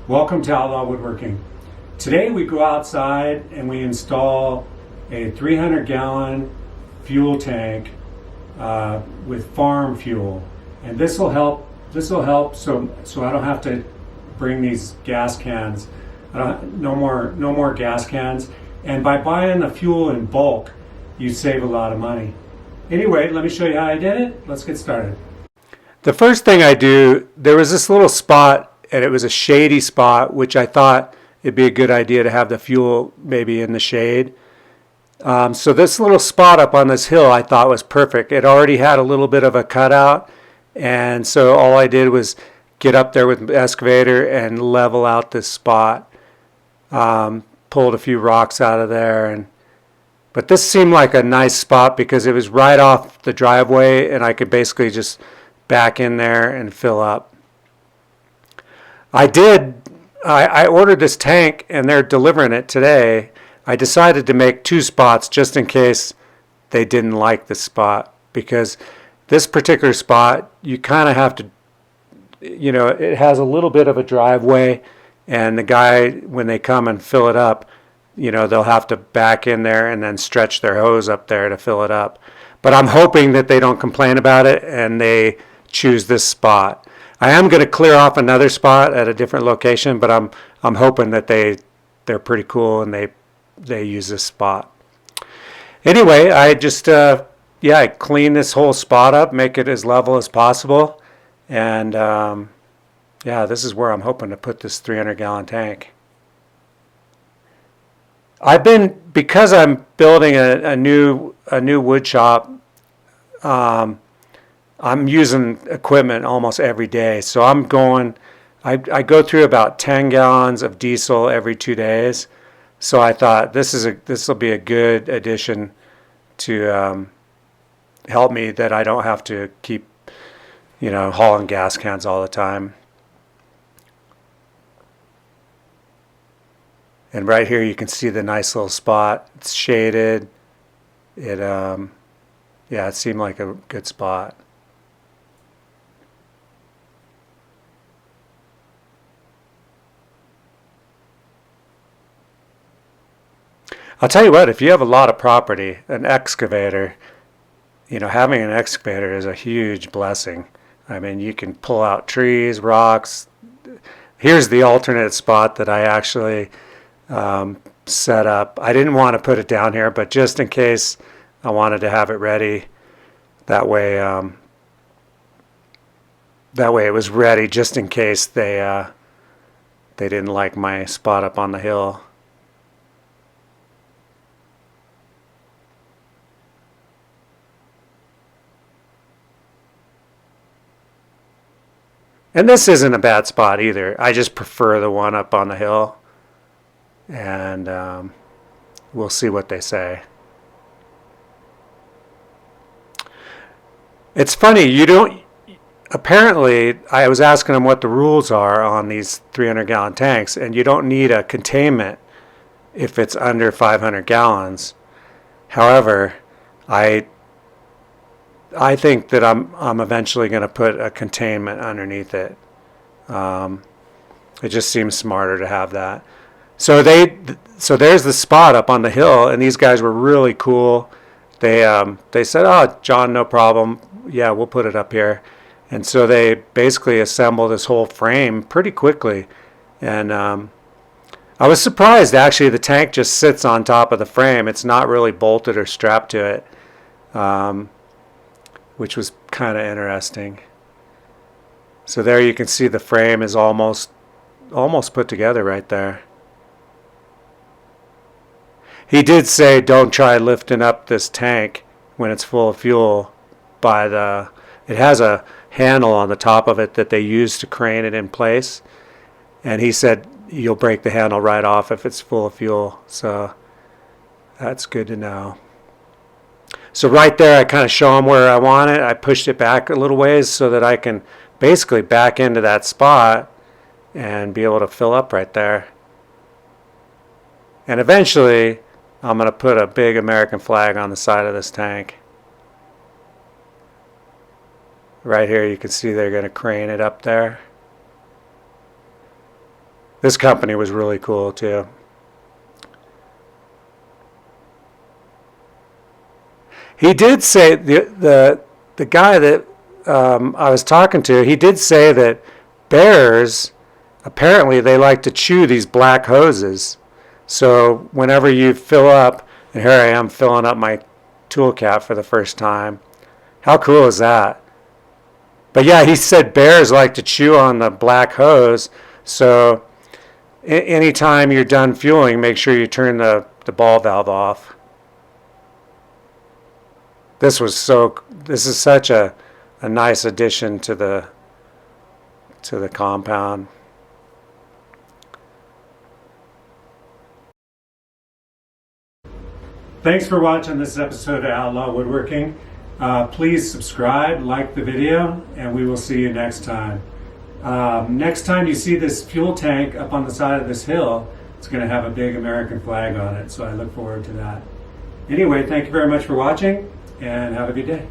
Welcome to Outlaw Woodworking. Today we go outside and we install a 300-gallon fuel tank with farm fuel, and this will help. So I don't have to bring these gas cans. No more gas cans. And by buying the fuel in bulk, you save a lot of money. Anyway, let me show you how I did it. Let's get started. The first thing I do, there was this little spot, and it was a shady spot, which I thought it'd be a good idea to have the fuel maybe in the shade. So this little spot up on this hill I thought was perfect. It already had a little bit of a cutout, and so all I did was get up there with the excavator and level out this spot. Pulled a few rocks out of there, but this seemed like a nice spot because it was right off the driveway, and I could basically just back in there and fill up. I ordered this tank and they're delivering it today. I decided to make two spots just in case they didn't like the spot, because this particular spot, you kind of have to, it has a little bit of a driveway, and the guy, when they come and fill it up, they'll have to back in there and then stretch their hose up there to fill it up. But I'm hoping that they don't complain about it and they choose this spot. I am going to clear off another spot at a different location, but I'm hoping that they're pretty cool and they use this spot. Anyway, I just I clean this whole spot up, make it as level as possible, and this is where I'm hoping to put this 300-gallon tank. Because I'm building a new wood shop. I'm using equipment almost every day, so I go through about 10 gallons of diesel every 2 days. So I thought this will be a good addition to help me, that I don't have to keep hauling gas cans all the time. And right here you can see the nice little spot. It's shaded. It seemed like a good spot. I'll tell you what, if you have a lot of property, an excavator, having an excavator is a huge blessing. I mean, you can pull out trees, rocks. Here's the alternate spot that I actually set up. I didn't want to put it down here, but just in case, I wanted to have it ready. That way it was ready just in case they didn't like my spot up on the hill. And this isn't a bad spot either. I just prefer the one up on the hill. And we'll see what they say. It's funny, apparently, I was asking them what the rules are on these 300-gallon tanks, and you don't need a containment if it's under 500 gallons. However, I think that I'm eventually going to put a containment underneath it. It just seems smarter to have that. So there's the spot up on the hill, and these guys were really cool. They said, "Oh, John, no problem. Yeah, we'll put it up here." And so they basically assembled this whole frame pretty quickly. And I was surprised, actually. The tank just sits on top of the frame. It's not really bolted or strapped to it. Which was kind of interesting. So there you can see the frame is almost put together right there. He did say don't try lifting up this tank when it's full of fuel it has a handle on the top of it that they use to crane it in place, and he said you'll break the handle right off if it's full of fuel. So that's good to know. So right there, I kind of show them where I want it. I pushed it back a little ways so that I can basically back into that spot and be able to fill up right there. And eventually, I'm going to put a big American flag on the side of this tank. Right here you can see they're going to crane it up there. This company was really cool too. He did say, the guy that I was talking to, he did say that bears, apparently they like to chew these black hoses. So whenever you fill up, and here I am filling up my TOOLCAT for the first time. How cool is that? But yeah, he said bears like to chew on the black hose. So anytime you're done fueling, make sure you turn the ball valve off. This is such a nice addition to the compound. Thanks for watching this episode of Outlaw Woodworking. Please subscribe, like the video, and we will see you next time. Next time you see this fuel tank up on the side of this hill, it's going to have a big American flag on it, so I look forward to that. Anyway, thank you very much for watching, and have a good day.